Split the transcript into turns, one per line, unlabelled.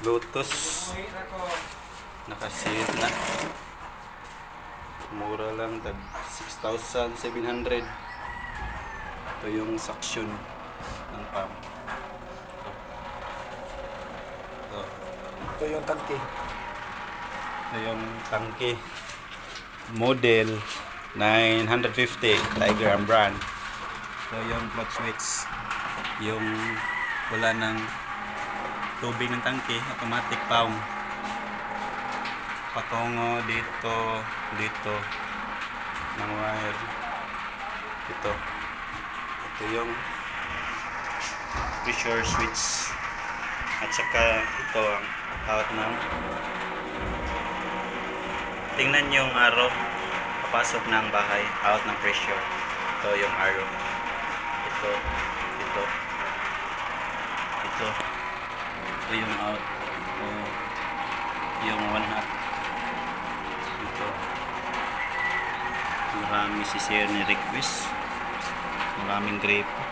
Lotus. Nakasit na. Mura lang, tag 6,700. Ito yung suction ng pump.
Ito yung tangke.
Ito yung tangke. Model 950 Tiger ang brand. Ito yung plug switch. Yung wala ng tubig ng tangke, automatic pump. Patungo dito, dito ng wire. Ito yung pressure switch. At saka ito ang out ng tingnan yung arrow papasok ng bahay, out ng pressure. Ito yung arrow. Ito yung out. Yung 1/2. Ito. Marami si sir ni request. Maraming grape.